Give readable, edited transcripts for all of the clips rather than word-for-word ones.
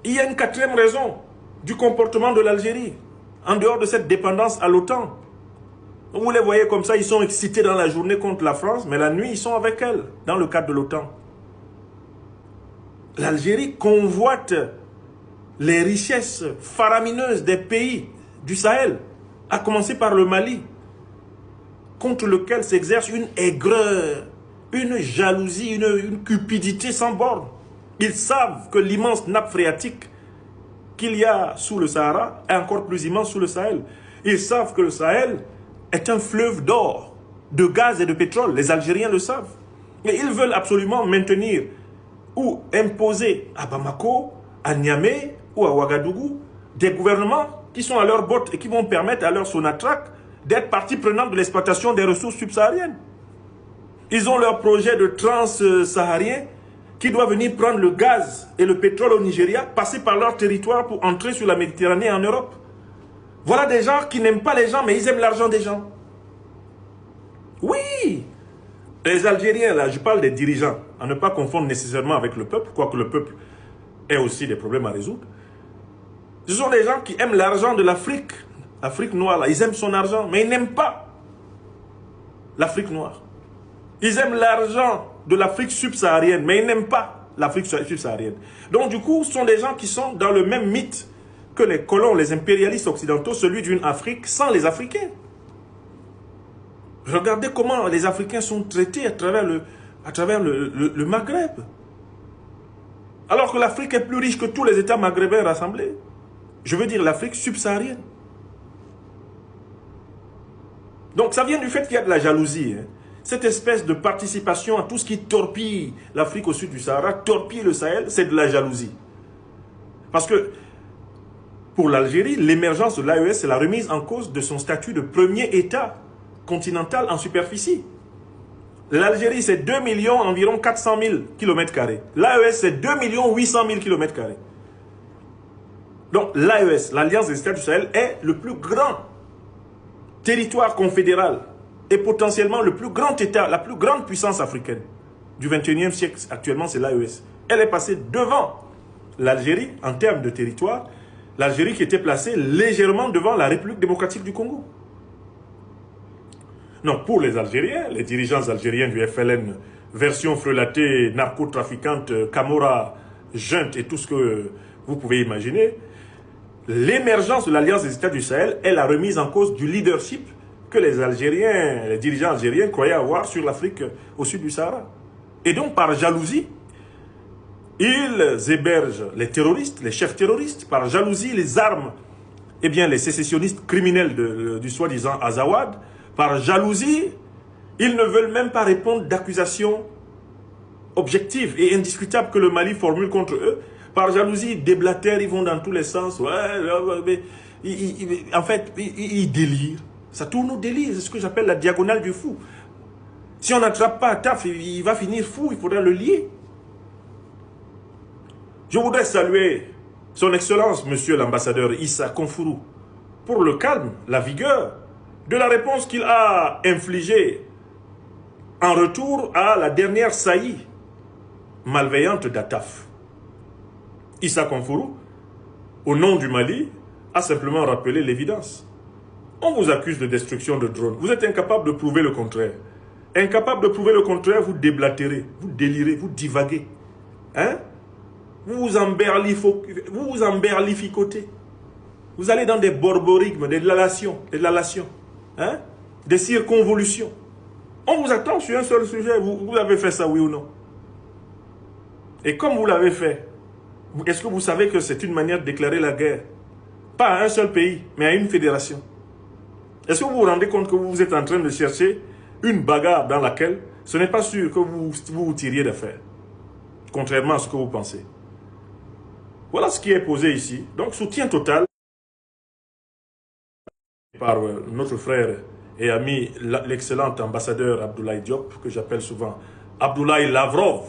Il y a une quatrième raison du comportement de l'Algérie, en dehors de cette dépendance à l'OTAN. Vous les voyez comme ça, ils sont excités dans la journée contre la France, mais la nuit, ils sont avec elle, dans le cadre de l'OTAN. L'Algérie convoite les richesses faramineuses des pays du Sahel, à commencer par le Mali, contre lequel s'exerce une aigreur, une jalousie, une cupidité sans borne. Ils savent que l'immense nappe phréatique qu'il y a sous le Sahara est encore plus immense sous le Sahel. Ils savent que le Sahel est un fleuve d'or, de gaz et de pétrole. Les Algériens le savent. Mais ils veulent absolument maintenir ou imposer à Bamako, à Niamey ou à Ouagadougou des gouvernements qui sont à leur botte et qui vont permettre à leur Sonatrach d'être partie prenante de l'exploitation des ressources subsahariennes. Ils ont leur projet de trans-saharien qui doit venir prendre le gaz et le pétrole au Nigeria, passer par leur territoire pour entrer sur la Méditerranée en Europe. Voilà des gens qui n'aiment pas les gens, mais ils aiment l'argent des gens. Oui, les Algériens, là, je parle des dirigeants, à ne pas confondre nécessairement avec le peuple, quoique le peuple ait aussi des problèmes à résoudre. Ce sont des gens qui aiment l'argent de l'Afrique, l'Afrique noire, là, ils aiment son argent, mais ils n'aiment pas l'Afrique noire. Ils aiment l'argent de l'Afrique subsaharienne, mais ils n'aiment pas l'Afrique subsaharienne. Donc du coup, ce sont des gens qui sont dans le même mythe que les colons, les impérialistes occidentaux, celui d'une Afrique sans les Africains. Regardez comment les Africains sont traités à travers le Maghreb. Alors que l'Afrique est plus riche que tous les États maghrébins rassemblés. Je veux dire l'Afrique subsaharienne. Donc ça vient du fait qu'il y a de la jalousie. Cette espèce de participation à tout ce qui torpille l'Afrique au sud du Sahara, torpille le Sahel, c'est de la jalousie. Parce que pour l'Algérie, l'émergence de l'AES, c'est la remise en cause de son statut de premier État continental en superficie. L'Algérie, c'est 2 millions, environ 400 000 km². L'AES, c'est 2 800 000 km². Donc l'AES, l'Alliance des États du Sahel, est le plus grand territoire confédéral et potentiellement le plus grand État, la plus grande puissance africaine du 21e siècle. Actuellement, c'est l'AES. Elle est passée devant l'Algérie en termes de territoire. L'Algérie qui était placée légèrement devant la République démocratique du Congo. Non, pour les Algériens, les dirigeants algériens du FLN, version frelatée, narcotrafiquante, Camorra, junte et tout ce que vous pouvez imaginer, l'émergence de l'Alliance des États du Sahel est la remise en cause du leadership que les Algériens, les dirigeants algériens croyaient avoir sur l'Afrique au sud du Sahara. Et donc, par jalousie, ils hébergent les terroristes, les chefs terroristes. Par jalousie, les armes, eh bien, les sécessionnistes criminels du soi-disant Azawad. Par jalousie, ils ne veulent même pas répondre d'accusations objectives et indiscutables que le Mali formule contre eux. Par jalousie, ils déblatèrent, ils vont dans tous les sens. Ouais, en fait, ils délirent. Ça tourne au délire, c'est ce que j'appelle la diagonale du fou. Si on n'attrape pas Taf, il va finir fou, il faudra le lier. Je voudrais saluer son Excellence, Monsieur l'ambassadeur Issa Konfourou, pour le calme, la vigueur de la réponse qu'il a infligée en retour à la dernière saillie malveillante d'Attaf. Issa Konfourou, au nom du Mali, a simplement rappelé l'évidence. On vous accuse de destruction de drones. Vous êtes incapable de prouver le contraire. Incapable de prouver le contraire, vous déblatérez, vous délirez, vous divaguez. Hein? Vous vous emberlificotez. Vous allez dans des borborigmes, des lalations, hein? Des circonvolutions. On vous attend sur un seul sujet. Vous avez fait ça, oui ou non? Et comme vous l'avez fait, est-ce que vous savez que c'est une manière de déclarer la guerre? Pas à un seul pays, mais à une fédération. Est-ce que vous vous rendez compte que vous êtes en train de chercher une bagarre dans laquelle ce n'est pas sûr que vous tiriez d'affaire, contrairement à ce que vous pensez? Voilà ce qui est posé ici. Donc, soutien total par notre frère et ami, l'excellent ambassadeur Abdoulaye Diop, que j'appelle souvent Abdoulaye Lavrov.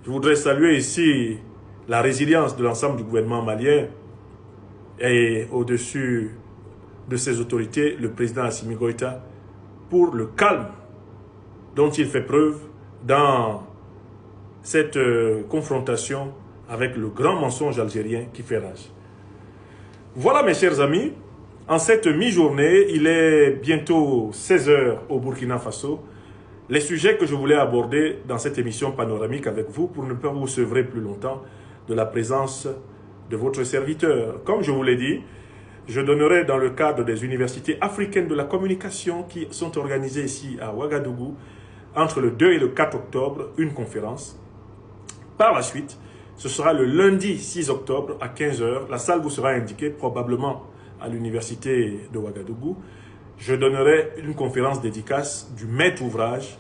Je voudrais saluer ici la résilience de l'ensemble du gouvernement malien et au-dessus de ses autorités, le président Assimi Goïta, pour le calme dont il fait preuve dans cette confrontation avec le grand mensonge algérien qui fait rage. Voilà mes chers amis, en cette mi-journée, il est bientôt 16 h au Burkina Faso. Les sujets que je voulais aborder dans cette émission panoramique avec vous pour ne pas vous sevrer plus longtemps de la présence de votre serviteur. Comme je vous l'ai dit, je donnerai dans le cadre des universités africaines de la communication qui sont organisées ici à Ouagadougou entre le 2 et le 4 octobre une conférence. Par la suite, ce sera le lundi 6 octobre à 15 h. La salle vous sera indiquée probablement à l'université de Ouagadougou. Je donnerai une conférence dédicace du maître ouvrage,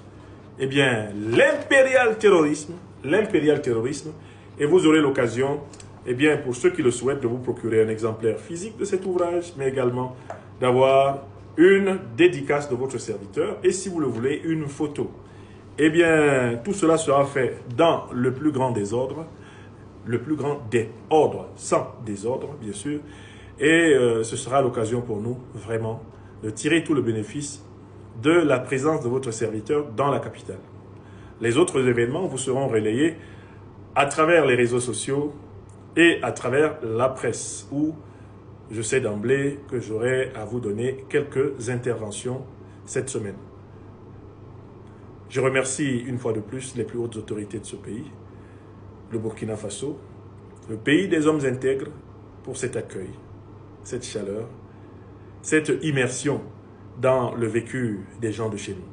eh bien, l'impérial terrorisme, et vous aurez l'occasion, eh bien, pour ceux qui le souhaitent, de vous procurer un exemplaire physique de cet ouvrage, mais également d'avoir une dédicace de votre serviteur, et si vous le voulez, une photo. Eh bien, tout cela sera fait dans le plus grand désordre, le plus grand des ordres, sans désordre, bien sûr, et ce sera l'occasion pour nous, vraiment, de tirer tout le bénéfice de la présence de votre serviteur dans la capitale. Les autres événements vous seront relayés à travers les réseaux sociaux et à travers la presse, où je sais d'emblée que j'aurai à vous donner quelques interventions cette semaine. Je remercie une fois de plus les plus hautes autorités de ce pays, le Burkina Faso, le pays des hommes intègres, pour cet accueil, cette chaleur, cette immersion dans le vécu des gens de chez nous.